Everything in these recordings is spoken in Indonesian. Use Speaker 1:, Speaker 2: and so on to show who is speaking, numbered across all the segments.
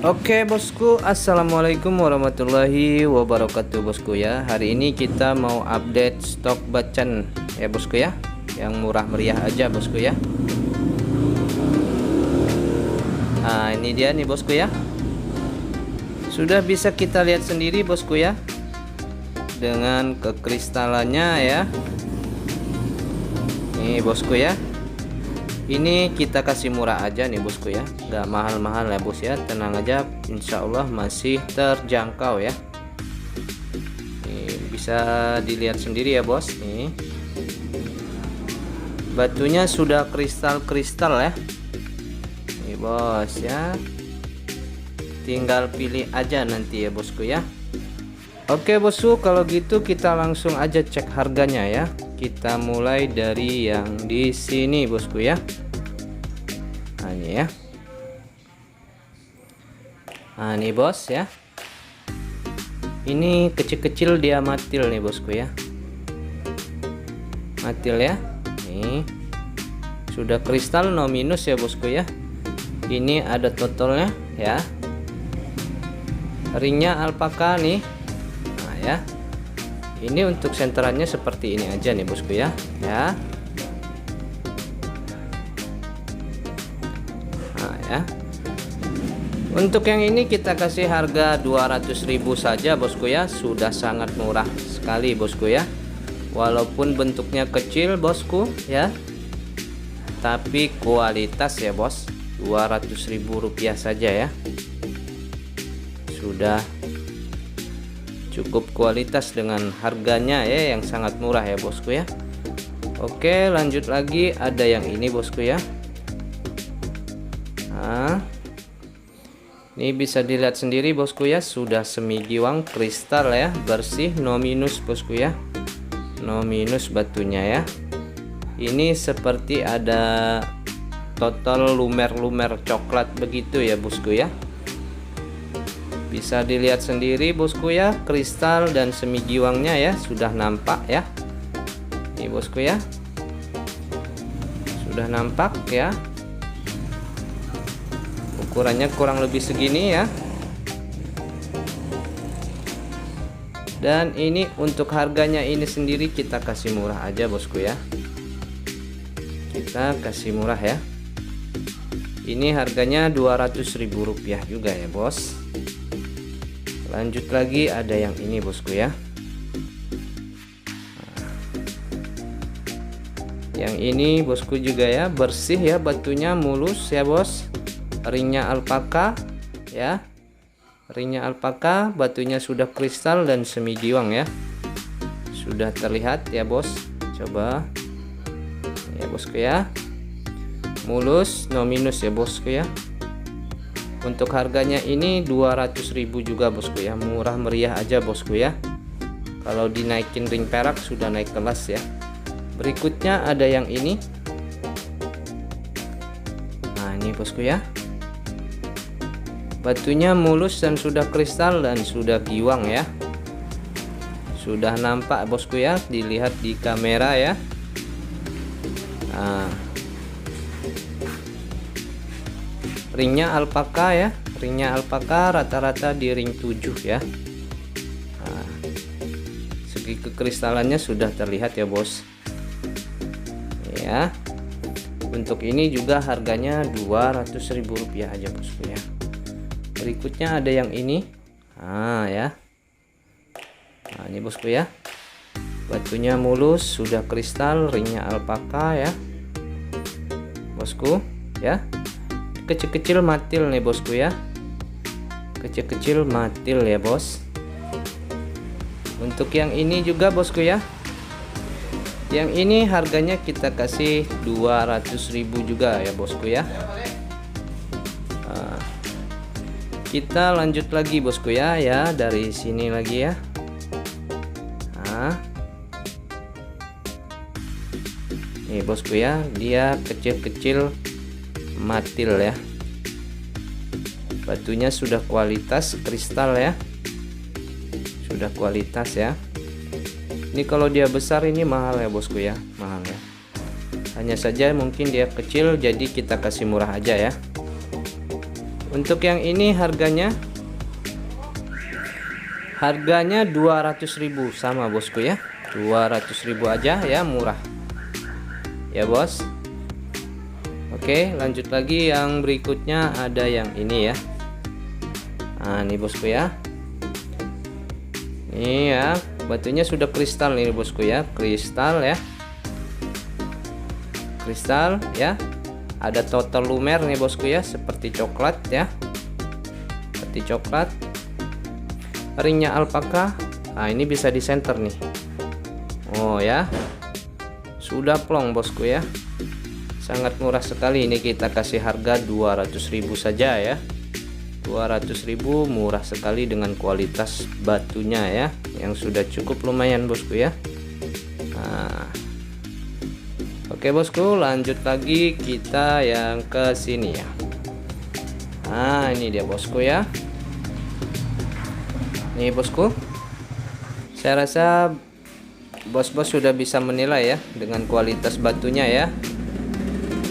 Speaker 1: Oke bosku, assalamualaikum warahmatullahi wabarakatuh bosku ya. Hari ini kita mau update stok bacan ya bosku ya, yang murah meriah aja bosku ya. Nah ini dia nih bosku ya, sudah bisa kita lihat sendiri bosku ya, dengan kekristalannya ya. Nih bosku ya, ini kita kasih murah aja nih bosku ya, nggak mahal-mahal ya bos ya, tenang aja, insya Allah masih terjangkau ya. Nih, bisa dilihat sendiri ya bos, nih batunya sudah kristal-kristal ya, nih bos ya, tinggal pilih aja nanti ya bosku ya. Oke bosku, kalau gitu kita langsung aja cek harganya ya. Kita mulai dari yang di sini bosku ya. Nah ini ya. Nah ini bos ya. Ini kecil-kecil dia matil nih bosku ya. Matil ya. Nih. Sudah kristal no minus ya bosku ya. Ini ada totalnya ya. Ringnya alpaka nih. Nah ya. Ini untuk senterannya seperti ini aja nih bosku ya. Nah ya. Untuk yang ini kita kasih harga 200.000 saja bosku ya. Sudah sangat murah sekali bosku ya. Walaupun bentuknya kecil bosku ya, tapi kualitas ya bos. 200.000 rupiah saja ya. Sudah cukup kualitas dengan harganya ya, yang sangat murah ya bosku ya. Oke lanjut lagi, ada yang ini bosku ya. Nah ini bisa dilihat sendiri bosku ya, sudah semi giwang kristal ya, bersih no minus bosku ya, no minus batunya ya. Ini seperti ada total lumer-lumer coklat begitu ya bosku ya. Bisa dilihat sendiri bosku ya, kristal dan semi giwangnya ya sudah nampak ya. Ini bosku ya, sudah nampak ya. Ukurannya kurang lebih segini ya. Dan ini untuk harganya ini sendiri kita kasih murah aja bosku ya. Kita kasih murah ya. Ini harganya 200.000 rupiah juga ya bos. Lanjut lagi, ada yang ini bosku ya. Nah, yang ini bosku juga ya, bersih ya, batunya mulus ya bos. Ringnya alpaka ya. Ringnya alpaka, batunya sudah kristal dan semi giwang ya. Sudah terlihat ya bos. Coba ya bosku ya. Mulus no minus ya bosku ya. Untuk harganya ini 200.000 juga bosku ya, murah meriah aja bosku ya. Kalau dinaikin ring perak sudah naik kelas ya. Berikutnya ada yang ini. Nah ini bosku ya, batunya mulus dan sudah kristal dan sudah giwang ya. Sudah nampak bosku ya, dilihat di kamera ya. Nah ringnya alpaka ya, ringnya alpaka rata-rata di ring 7 ya. Nah, segi kekristalannya sudah terlihat ya bos ya. Untuk ini juga harganya 200.000 rupiah aja bosku ya. Berikutnya ada yang ini. Nah ya. Nah ini bosku ya, batunya mulus, sudah kristal, ringnya alpaka ya bosku ya. Kecil-kecil matil nih bosku ya, kecil-kecil matil ya bos. Untuk yang ini juga bosku ya, yang ini harganya kita kasih 200.000 juga ya bosku ya. Nah, kita lanjut lagi bosku ya, dari sini lagi ya. Nah nih bosku ya, dia kecil-kecil matil ya. Batunya sudah kualitas kristal ya, sudah kualitas ya. Ini kalau dia besar ini mahal ya bosku ya, mahal ya. Hanya saja mungkin dia kecil, jadi kita kasih murah aja ya. Untuk yang ini harganya 200.000 sama bosku ya, 200.000 aja ya, murah ya bos. Oke, lanjut lagi yang berikutnya ada yang ini ya. Nah ini bosku ya, ini ya batunya sudah kristal nih bosku ya, kristal ya, kristal ya. Ada total lumer nih bosku ya, seperti coklat ya, seperti coklat. Ringnya alpaka. Nah ini bisa di center nih. Oh ya, sudah plong bosku ya, sangat murah sekali. Ini kita kasih harga 200.000 saja ya, 200.000, murah sekali dengan kualitas batunya ya, yang sudah cukup lumayan bosku ya. Nah, oke bosku, lanjut lagi kita yang ke sini ya. Nah ini dia bosku ya. Nih bosku, saya rasa bos-bos sudah bisa menilai ya dengan kualitas batunya ya.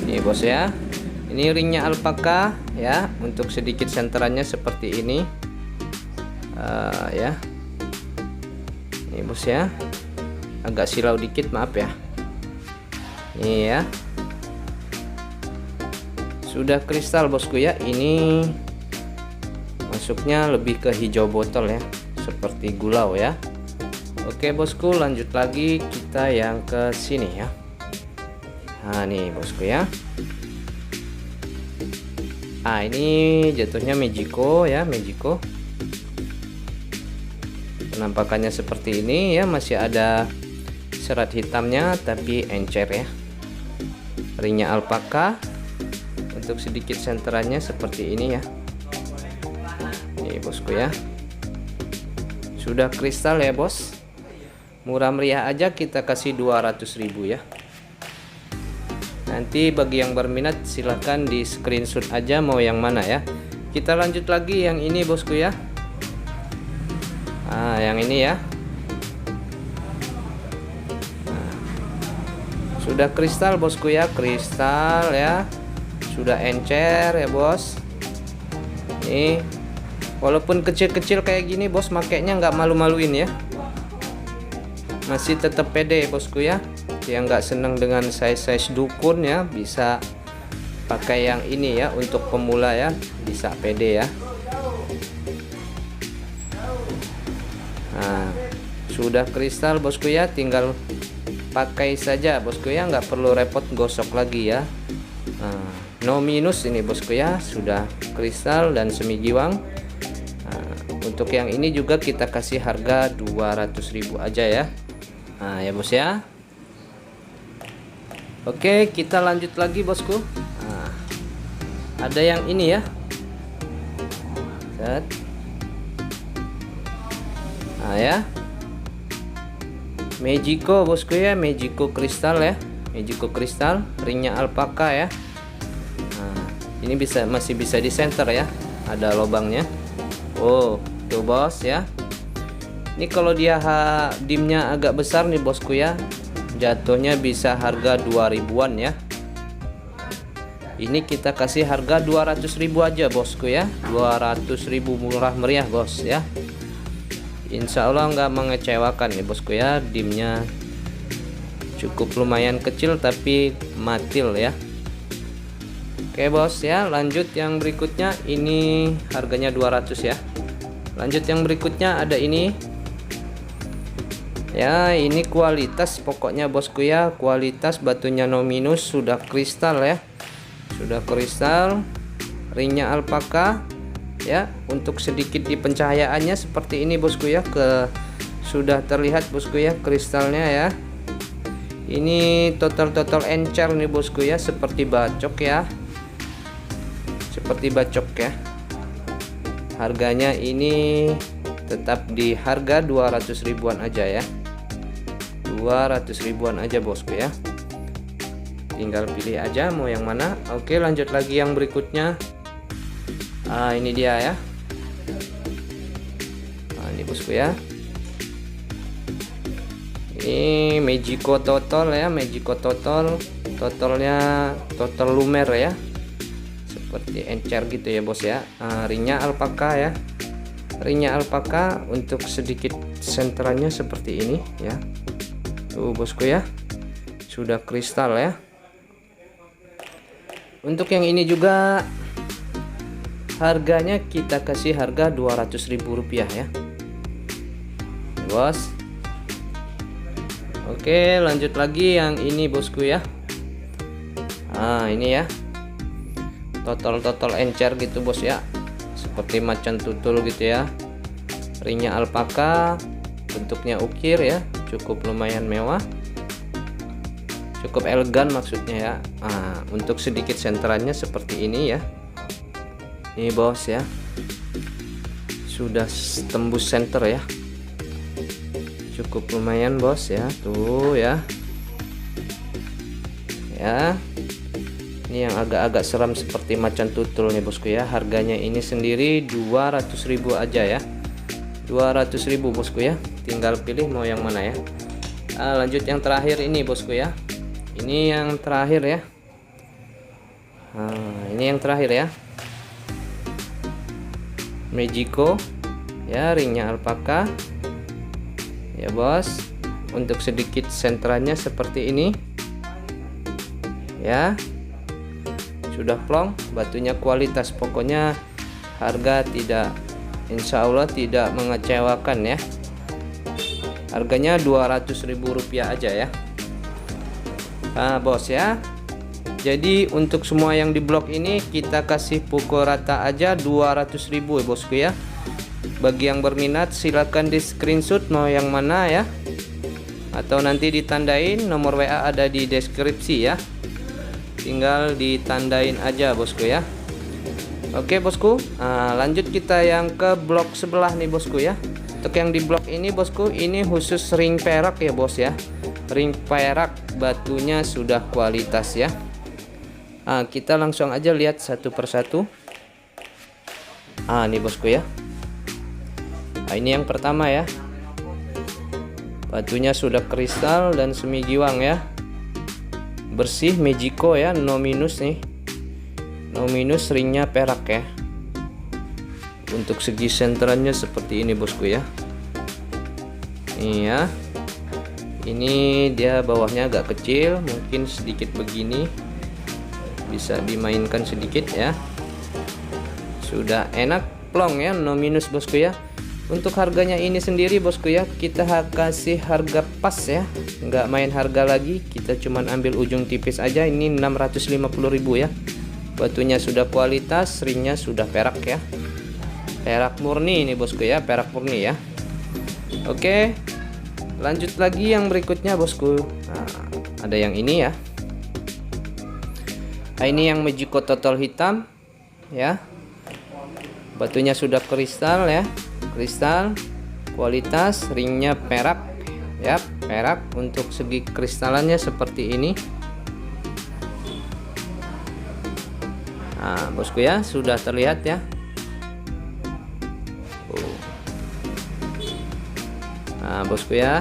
Speaker 1: Nih bos ya, ini ringnya alpaka ya, untuk sedikit senterannya seperti ini ya. Nih bos ya, agak silau dikit, maaf ya. Nih ya, sudah kristal bosku ya. Ini masuknya lebih ke hijau botol ya, seperti gulau ya. Oke bosku, lanjut lagi kita yang ke sini ya. Nah nih bosku ya, nah ini jatuhnya Magico ya, Magico. Penampakannya seperti ini ya, masih ada serat hitamnya tapi encer ya. Ringnya alpaka, untuk sedikit senterannya seperti ini ya. Nih bosku ya, sudah kristal ya bos, murah meriah aja kita kasih 200.000 ya. Nanti bagi yang berminat silahkan di screenshot aja mau yang mana ya. Kita lanjut lagi yang ini bosku ya. Nah yang ini ya, nah, sudah kristal bosku ya, kristal ya, sudah encer ya bos. Nih walaupun kecil-kecil kayak gini bos, makainya nggak malu-maluin ya, masih tetap pede bosku ya. Yang nggak seneng dengan size dukun ya, bisa pakai yang ini ya, untuk pemula ya, bisa pede ya. Nah sudah kristal bosku ya, tinggal pakai saja bosku ya, nggak perlu repot gosok lagi ya. Nah, no minus ini bosku ya, sudah kristal dan semi giwang. Nah, untuk yang ini juga kita kasih harga 200.000 aja ya. Nah ya bos ya. Oke, kita lanjut lagi bosku. Nah, ada yang ini ya. Set. Nah ya, Magico bosku ya, Magico kristal ya, Magico kristal, ringnya alpaka ya. Nah, ini masih bisa di center ya, ada lubangnya. Oh tuh bos ya. Ini kalau dia dimnya agak besar nih bosku ya, jatuhnya bisa harga 2000-an ya. Ini kita kasih harga 200.000 aja bosku ya, 200.000, murah meriah bos ya. Insya Allah nggak mengecewakan nih bosku ya, dimnya cukup lumayan kecil tapi matil ya. Oke bos ya, lanjut yang berikutnya. Ini harganya 200 ya. Lanjut yang berikutnya ada ini ya, ini kualitas pokoknya bosku ya, kualitas batunya no minus, sudah kristal ya, sudah kristal, ringnya alpaka ya. Untuk sedikit di pencahayaannya seperti ini bosku ya, sudah terlihat bosku ya kristalnya ya. Ini total encer nih bosku ya, seperti bacok ya, seperti bacok ya. Harganya ini tetap di harga 200 ribuan aja ya, 200 ribuan aja bosku ya. Tinggal pilih aja mau yang mana. Oke, lanjut lagi yang berikutnya. Ini dia ya. Nah, ini bosku ya. Ini Magico total ya, Magico total. Totalnya total lumer ya. seperti encer gitu ya bos ya. Ringnya alpaka ya, ringnya alpaka. Untuk sedikit senterannya seperti ini ya, tuh bosku ya, sudah kristal ya. Untuk yang ini juga harganya kita kasih harga Rp200.000 ya bos. Oke, lanjut lagi yang ini bosku ya. Ini ya, total encer gitu bos ya, seperti macan tutul gitu ya. Ringnya alpaka, bentuknya ukir ya, cukup lumayan mewah, cukup elegan maksudnya ya. Untuk sedikit senterannya seperti ini ya, ini bos ya, sudah tembus center ya, cukup lumayan bos ya, tuh ya. Ini yang agak-agak seram seperti macan tutul nih bosku ya. Harganya ini sendiri 200.000 aja ya, 200.000 bosku ya, tinggal pilih mau yang mana ya. Lanjut yang terakhir ini bosku ya, ini yang terakhir ya. Ini yang terakhir ya, Magico ya, ringnya alpaka ya bos. Untuk sedikit senterannya seperti ini ya, sudah plong, batunya kualitas, pokoknya harga tidak, insya Allah tidak mengecewakan ya. Harganya Rp200.000 aja ya bos ya. Jadi untuk semua yang di blok ini kita kasih pukul rata aja 200.000 ya bosku ya. Bagi yang berminat silahkan di screenshot mau yang mana ya, atau nanti ditandain, nomor WA ada di deskripsi ya, tinggal ditandain aja bosku ya. Oke bosku, lanjut kita yang ke blok sebelah nih bosku ya. Untuk yang di blok ini bosku, ini khusus ring perak ya bos ya, ring perak, batunya sudah kualitas ya. Kita langsung aja lihat satu persatu. Nih bosku ya, ini yang pertama ya, batunya sudah kristal dan semi giwang ya, bersih, Magico ya, no minus nih, no minus, ringnya perak ya. Untuk segi senterannya seperti ini bosku ya. Iya, ini dia bawahnya agak kecil, mungkin sedikit begini, bisa dimainkan sedikit ya. Sudah enak, plong ya, no minus bosku ya. Untuk harganya ini sendiri bosku ya, kita kasih harga pas ya, nggak main harga lagi, kita cuman ambil ujung tipis aja. Ini 650.000 ya. Batunya sudah kualitas, ringnya sudah perak ya, perak murni ini bosku ya, perak murni ya. Oke, lanjut lagi yang berikutnya bosku. Ada yang ini ya. Ini yang Magico total hitam ya, batunya sudah kristal ya, kristal kualitas, ringnya perak ya, perak. Untuk segi kristalannya seperti ini bosku ya, sudah terlihat ya. Bosku ya,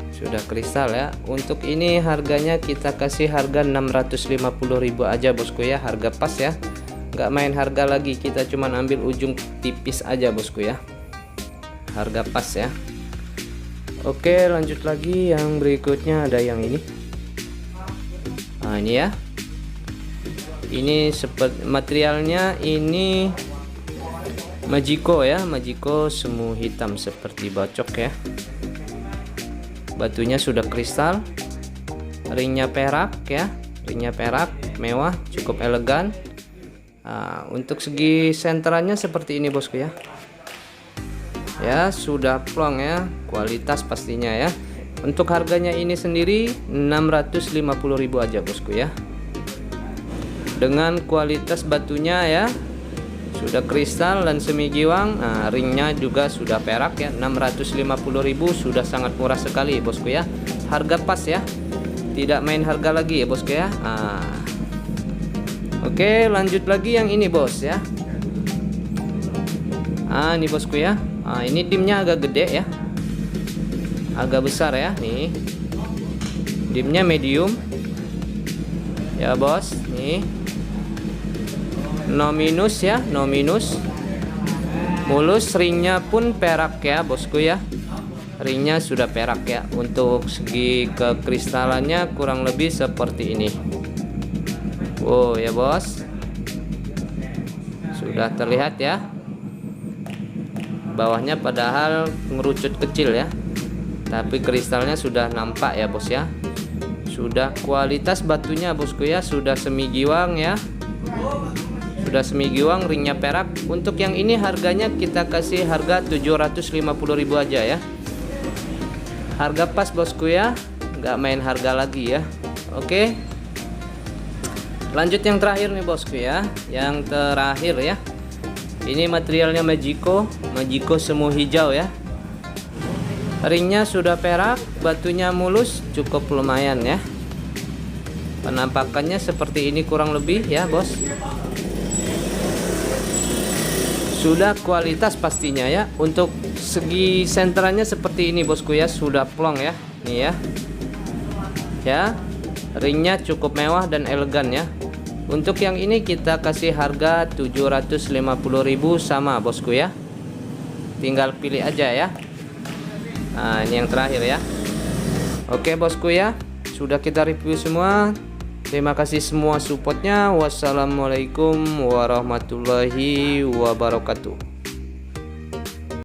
Speaker 1: sudah kristal ya. Untuk ini harganya kita kasih harga 650.000 aja bosku ya, harga pas ya, nggak main harga lagi, kita cuman ambil ujung tipis aja bosku ya, harga pas ya. Oke, lanjut lagi yang berikutnya ada yang ini. Ini ya, ini seperti materialnya ini Magico ya, Magico semu hitam seperti bacok ya. Batunya sudah kristal, ringnya perak ya, ringnya perak mewah, cukup elegan. Untuk segi senterannya seperti ini bosku ya. Ya, sudah plong ya, kualitas pastinya ya. Untuk harganya ini sendiri 650.000 aja bosku ya. Dengan kualitas batunya ya, sudah kristal dan semi giwang. Ringnya juga sudah perak ya, 650.000 sudah sangat murah sekali bosku ya. Harga pas ya, tidak main harga lagi ya bosku ya. Oke, lanjut lagi yang ini bos ya. Ini bosku ya. Ini dimnya agak gede ya, agak besar ya. Nih dimnya medium ya bos. Nih no minus ya, no minus. Mulus, ringnya pun perak ya bosku ya. Ringnya sudah perak ya. Untuk segi kekristalannya kurang lebih seperti ini. Wow ya bos, sudah terlihat ya. Bawahnya padahal ngerucut kecil ya, tapi kristalnya sudah nampak ya bos ya. Sudah kualitas batunya bosku ya, sudah semi giwang ya. Sudah semi giwang, ringnya perak. Untuk yang ini harganya kita kasih harga 750.000 aja ya. Harga pas bosku ya, nggak main harga lagi ya. Oke, lanjut yang terakhir nih bosku ya. Yang terakhir ya, ini materialnya Magico semu hijau ya. Ringnya sudah perak, batunya mulus, cukup lumayan ya. Penampakannya seperti ini kurang lebih ya bos. Sudah kualitas pastinya ya. Untuk segi senterannya seperti ini bosku ya, sudah plong ya. Nih ya. Ya, ringnya cukup mewah dan elegan ya. Untuk yang ini kita kasih harga 750.000 sama bosku ya. Tinggal pilih aja ya. Nah, ini yang terakhir ya. Oke bosku ya, sudah kita review semua. Terima kasih semua supportnya. Wassalamualaikum warahmatullahi wabarakatuh.